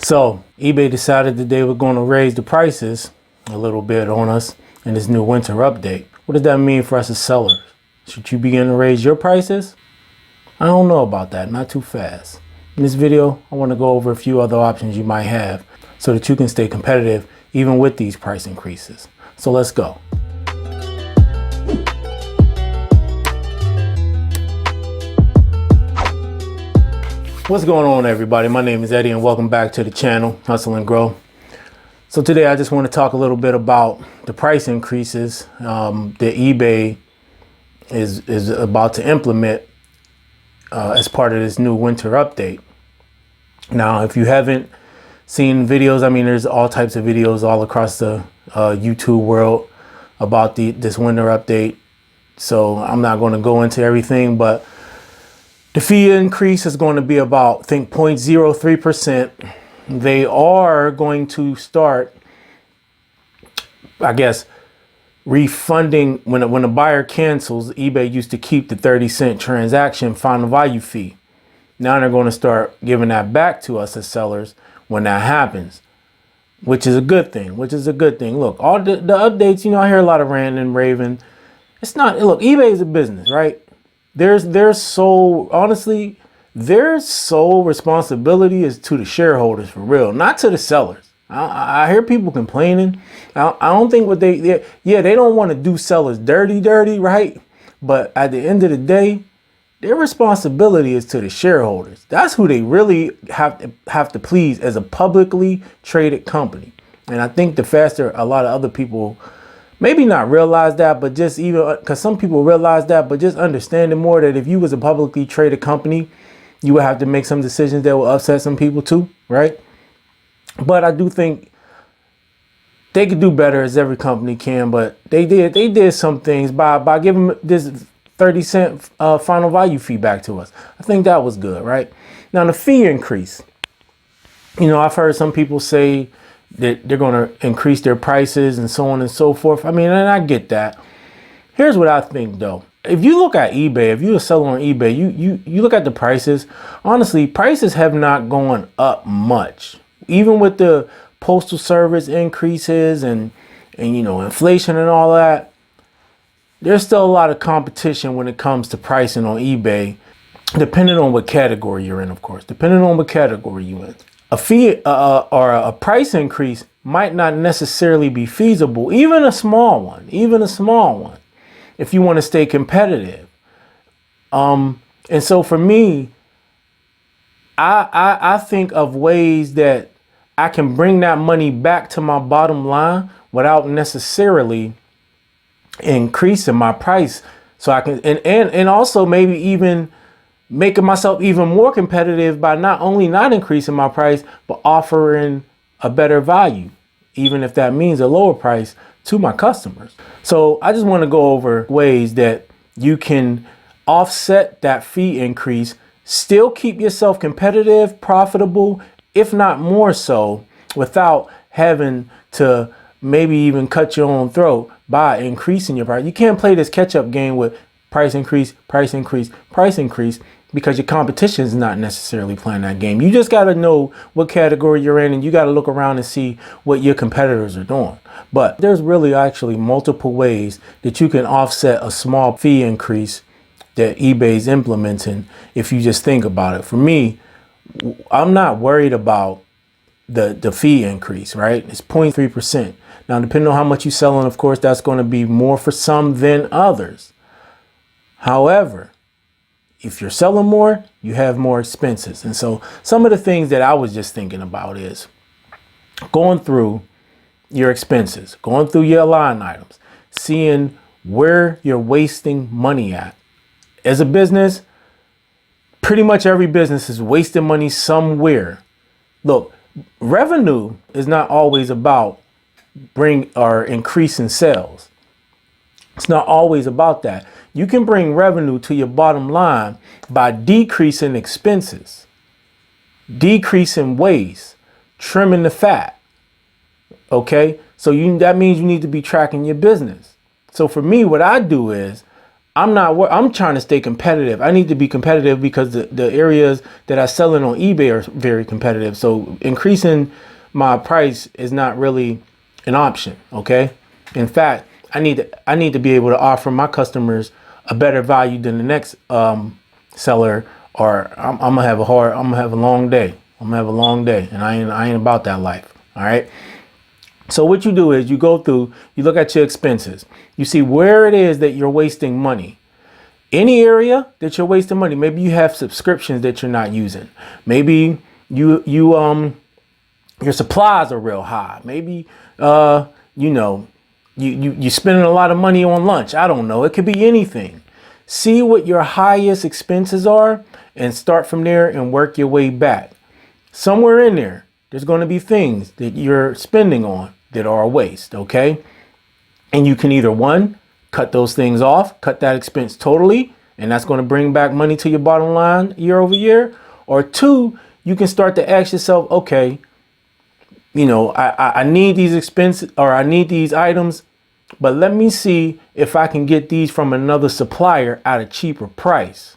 So eBay decided that they were going to raise the prices a little bit on us in this new winter update. What does that mean for us as sellers? Should you begin to raise your prices? I don't know about that, not too fast. In this video, I want to go over a few other options you might have so that you can stay competitive even with these price increases. So let's go. What's going on, everybody? My name is Eddie and welcome back to the channel, Hustle and Grow. So today I just want to talk a little bit about the price increases that eBay is about to implement as part of this new winter update. Now, if you haven't seen videos, I mean, there's all types of videos all across the YouTube world about this winter update. So I'm not going to go into everything, but the fee increase is going to be about, I think, 0.03%. They are going to start, I guess, refunding when a buyer cancels. eBay used to keep the 30-cent transaction final value fee. Now they're going to start giving that back to us as sellers when that happens, which is a good thing. Look, all the updates, I hear a lot of ranting and raving. It's not, look, eBay is a business, right? Their sole responsibility is to the shareholders, for real, not to the sellers. I hear people complaining. I don't think they don't want to do sellers dirty, right? But at the end of the day, their responsibility is to the shareholders. That's who they really have to please as a publicly traded company. And I think the faster a lot of other people maybe not realize that, but just even because some people realize that, but just understanding more that if you was a publicly traded company, you would have to make some decisions that will upset some people too, right? But I do think they could do better, as every company can. But they did some things by giving this 30-cent final value fee back to us. I think that was good, right? Now the fee increase. I've heard some people say that they're going to increase their prices and so on and so forth. I mean, and I get that. Here's what I think, though. If you look at eBay, if you're a seller on eBay, you look at the prices. Honestly, prices have not gone up much. Even with the postal service increases and inflation and all that, there's still a lot of competition when it comes to pricing on eBay, depending on what category you're in, of course. Depending on what category you're in. A fee or a price increase might not necessarily be feasible, even a small one, if you want to stay competitive. And so for me, I think of ways that I can bring that money back to my bottom line without necessarily increasing my price. So I can, and also maybe even making myself even more competitive by not only not increasing my price, but offering a better value, even if that means a lower price to my customers. So I just want to go over ways that you can offset that fee increase, still keep yourself competitive, profitable, if not more so, without having to maybe even cut your own throat by increasing your price. You can't play this catch-up game with price increase, because your competition is not necessarily playing that game. You just got to know what category you're in, and you got to look around and see what your competitors are doing. But there's really actually multiple ways that you can offset a small fee increase that eBay's implementing if you just think about it. For me, I'm not worried about the fee increase, right? It's 0.3%. Now, depending on how much you're selling, of course, that's going to be more for some than others. However, if you're selling more, you have more expenses. And so some of the things that I was just thinking about is going through your expenses, going through your line items, seeing where you're wasting money at. As a business, pretty much every business is wasting money somewhere. Look, revenue is not always about increasing sales. It's not always about that. You can bring revenue to your bottom line by decreasing expenses, decreasing waste, trimming the fat. Okay? So that means you need to be tracking your business. So for me, what I do is I'm trying to stay competitive. I need to be competitive because the areas that I sell in on eBay are very competitive. So increasing my price is not really an option. Okay. In fact, I need to be able to offer my customers a better value than the next seller, or I'm gonna have a long day. I'm gonna have a long day, and I ain't about that life. All right. So what you do is you go through, you look at your expenses, you see where it is that you're wasting money. Any area that you're wasting money. Maybe you have subscriptions that you're not using. Maybe your supplies are real high. Maybe you're spending a lot of money on lunch. I don't know. It could be anything. See what your highest expenses are and start from there and work your way back. Somewhere in there's going to be things that you're spending on that are a waste. Okay. And you can either one, cut those things off, cut that expense totally, and that's going to bring back money to your bottom line year over year. Or two, you can start to ask yourself, okay, I need these expenses, or I need these items, but let me see if I can get these from another supplier at a cheaper price.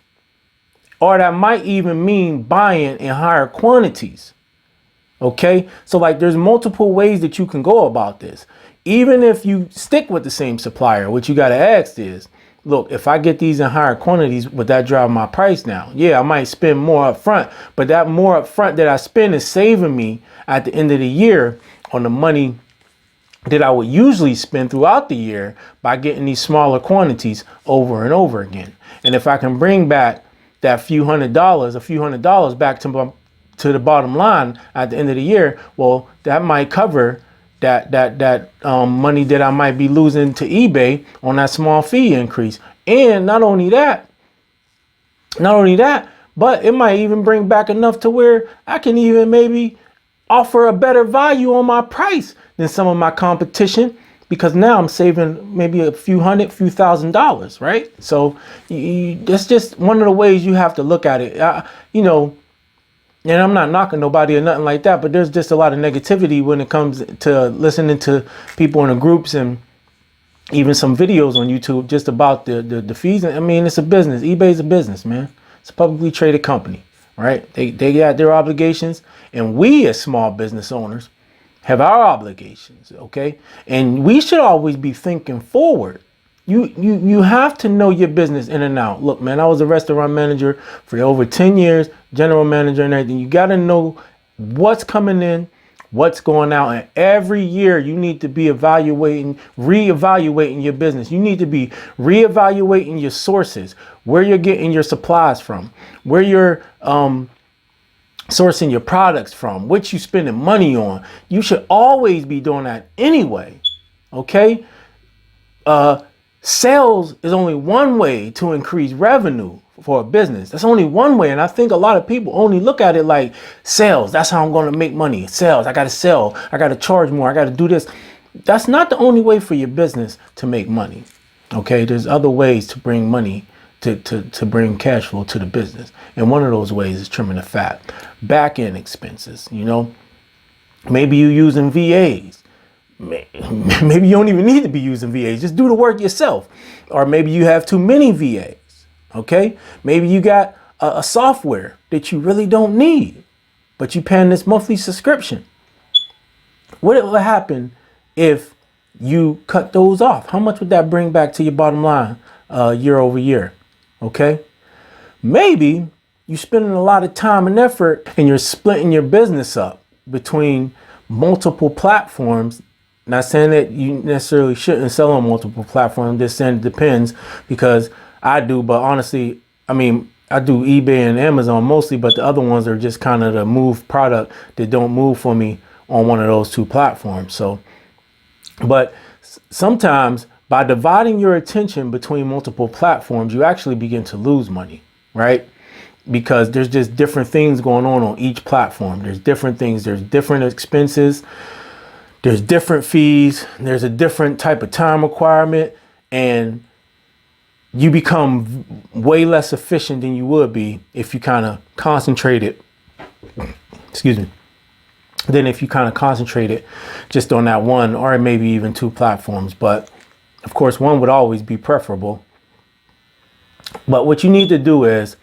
Or that might even mean buying in higher quantities. Okay, so like there's multiple ways that you can go about this. Even if you stick with the same supplier, what you got to ask is, look, if I get these in higher quantities, would that drive my price down? Yeah, I might spend more up front, but that more up front that I spend is saving me at the end of the year on the money that I would usually spend throughout the year by getting these smaller quantities over and over again. And if I can bring back that a few hundred dollars back to the bottom line at the end of the year, well, that might cover that money that I might be losing to eBay on that small fee increase. And not only that, but it might even bring back enough to where I can even maybe offer a better value on my price than some of my competition, because now I'm saving maybe a few $1,000s, right? So that's just one of the ways you have to look at it. And I'm not knocking nobody or nothing like that, but there's just a lot of negativity when it comes to listening to people in the groups and even some videos on YouTube just about the fees. I mean, it's a business. eBay's a business, man. It's a publicly traded company, right? They got their obligations, and we as small business owners have our obligations, okay? And we should always be thinking forward. You have to know your business in and out. Look, man, I was a restaurant manager for over 10 years, general manager and everything. You got to know what's coming in, what's going out. And every year you need to be reevaluating your business. You need to be reevaluating your sources, where you're getting your supplies from, where you're sourcing your products from, what you spending money on. You should always be doing that anyway. Okay? Sales is only one way to increase revenue for a business. That's only one way. And I think a lot of people only look at it like sales. That's how I'm going to make money. Sales. I got to sell. I got to charge more. I got to do this. That's not the only way for your business to make money. Okay. There's other ways to bring money, to bring cash flow to the business. And one of those ways is trimming the fat. Back end expenses. Maybe you're using VAs. Maybe you don't even need to be using VAs. Just do the work yourself. Or maybe you have too many VAs. Okay. Maybe you got a software that you really don't need, but you're paying this monthly subscription. What will happen if you cut those off? How much would that bring back to your bottom line year over year? Okay. Maybe you're spending a lot of time and effort and you're splitting your business up between multiple platforms. Not saying that you necessarily shouldn't sell on multiple platforms. I'm just saying it depends, because I do. But honestly, I mean, I do eBay and Amazon mostly, but the other ones are just kind of the move product that don't move for me on one of those two platforms. So, but sometimes by dividing your attention between multiple platforms, you actually begin to lose money, right? Because there's just different things going on each platform. There's different things. There's different expenses. There's different fees. There's a different type of time requirement, and you become way less efficient than you would be if you kind of concentrated, than if you kind of concentrated just on that one or maybe even two platforms. But of course, one would always be preferable. But what you need to do is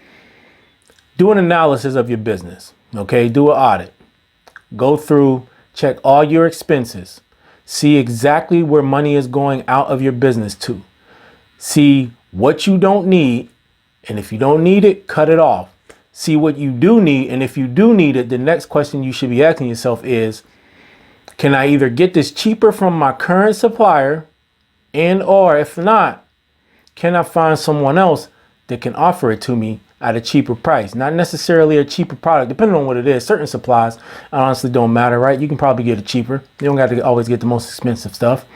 do an analysis of your business. Okay, do an audit. Go through, check all your expenses. See exactly where money is going out of your business to. See what you don't need, and if you don't need it, cut it off. See what you do need, and if you do need it, the next question you should be asking yourself is, can I either get this cheaper from my current supplier, and or if not, can I find someone else that can offer it to me at a cheaper price? Not necessarily a cheaper product, depending on what it is. Certain supplies honestly don't matter, right? You can probably get it cheaper. You don't got to always get the most expensive stuff.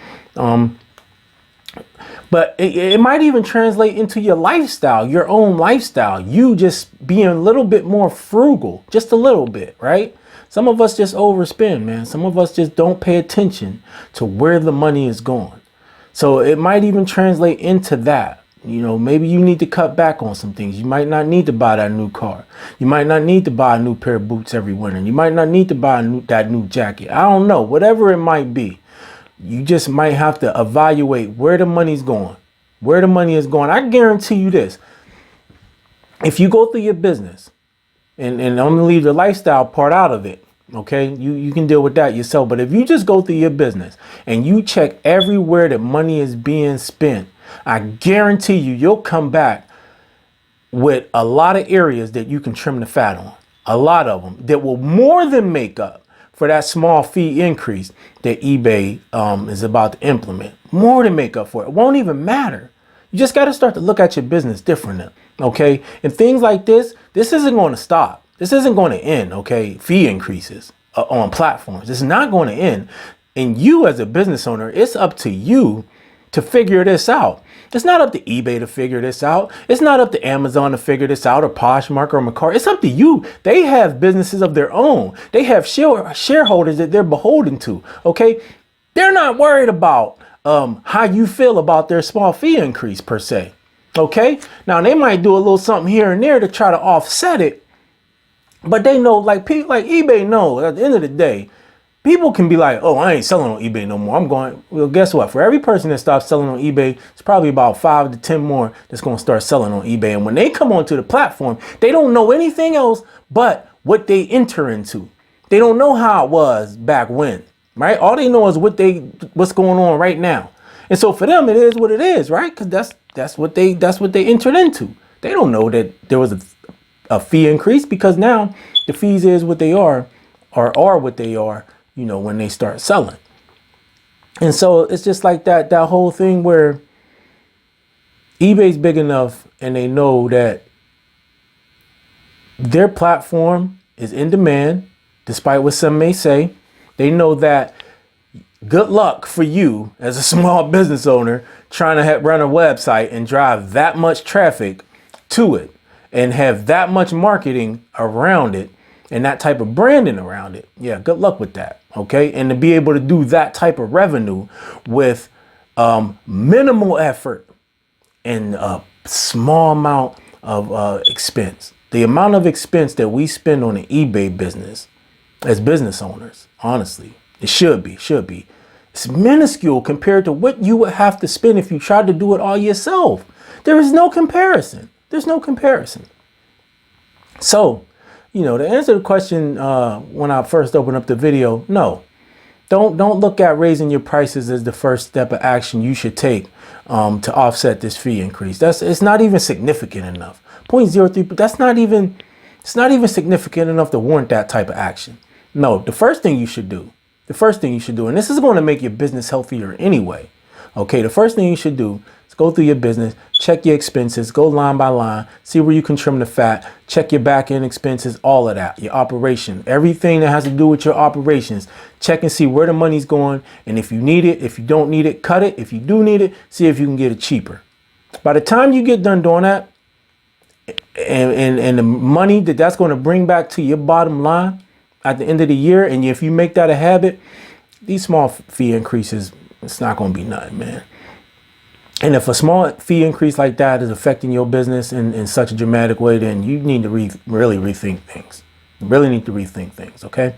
But it might even translate into your lifestyle, your own lifestyle. You just being a little bit more frugal, just a little bit, right? Some of us just overspend, man. Some of us just don't pay attention to where the money is going. So it might even translate into that. You know, maybe you need to cut back on some things. You might not need to buy that new car. You might not need to buy a new pair of boots every winter. You might not need to buy that new jacket. I don't know, whatever it might be. You just might have to evaluate where the money's going, where the money is going. I guarantee you this. If you go through your business, and I'm going to leave the lifestyle part out of it. Okay, you can deal with that yourself. But if you just go through your business and you check everywhere that money is being spent, I guarantee you'll come back with a lot of areas that you can trim the fat on. A lot of them that will more than make up for that small fee increase that eBay is about to implement. More than make up for it. It won't even matter. You just got to start to look at your business differently. Okay, and things like this isn't going to stop. This isn't going to end, okay? Fee increases on platforms. It's not going to end. And you as a business owner, it's up to you to figure this out. It's not up to eBay to figure this out. It's not up to Amazon to figure this out, or Poshmark or Mercari. It's up to you. They have businesses of their own. They have shareholders that they're beholden to, okay? They're not worried about how you feel about their small fee increase per se, okay? Now, they might do a little something here and there to try to offset it. But they know, like eBay knows at the end of the day, people can be like, oh, I ain't selling on eBay no more. I'm going, well, guess what? For every person that stops selling on eBay, it's probably about 5 to 10 more that's going to start selling on eBay. And when they come onto the platform, they don't know anything else but what they enter into. They don't know how it was back when, right? All they know is what's going on right now. And so for them, it is what it is, right? Because that's what they entered into. They don't know that there was a fee increase, because now the fees is what they are, or are what they are, you know, when they start selling. And so it's just like that whole thing where eBay's big enough and they know that their platform is in demand, despite what some may say. They know that good luck for you as a small business owner trying to run a website and drive that much traffic to it and have that much marketing around it and that type of branding around it. Yeah, good luck with that. Okay. And to be able to do that type of revenue with minimal effort and a small amount of expense. The amount of expense that we spend on an eBay business as business owners, honestly, it should be. It's minuscule compared to what you would have to spend if you tried to do it all yourself. There is no comparison. There's no comparison. So, you know, to answer the question when I first opened up the video, no. Don't look at raising your prices as the first step of action you should take to offset this fee increase. It's not even significant enough. 0.03, but it's not even significant enough to warrant that type of action. No, the first thing you should do, and this is going to make your business healthier anyway. Okay, the first thing you should do is go through your business, check your expenses, go line by line, see where you can trim the fat, check your back end expenses, all of that, your operation, everything that has to do with your operations. Check and see where the money's going. And if you need it, if you don't need it, cut it. If you do need it, see if you can get it cheaper. By the time you get done doing that, and the money that's going to bring back to your bottom line at the end of the year, and if you make that a habit, these small fee increases, it's not going to be nothing, man. And if a small fee increase like that is affecting your business in such a dramatic way, then you need to really rethink things. You really need to rethink things, okay?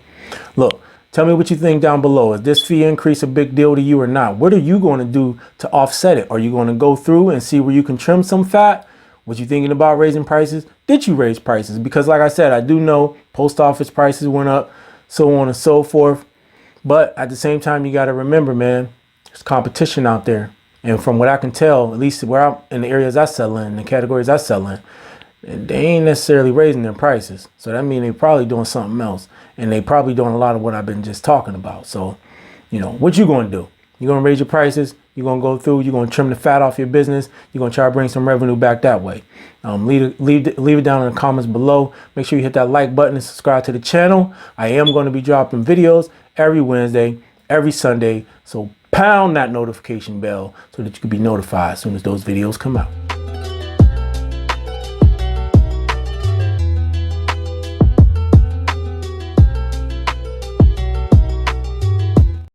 Look, tell me what you think down below. Is this fee increase a big deal to you or not? What are you going to do to offset it? Are you going to go through and see where you can trim some fat? Was you thinking about raising prices? Did you raise prices? Because like I said, I do know post office prices went up, so on and so forth. But at the same time, you got to remember, man, there's competition out there. And from what I can tell, at least where I'm in the areas I sell in, the categories I sell in, they ain't necessarily raising their prices. So that means they're probably doing something else. And they probably doing a lot of what I've been just talking about. So, what you going to do? You're going to raise your prices. You're going to go through. You're going to trim the fat off your business. You're going to try to bring some revenue back that way. Leave it down in the comments below. Make sure you hit that like button and subscribe to the channel. I am going to be dropping videos every Wednesday, every Sunday. So pound that notification bell so that you can be notified as soon as those videos come out.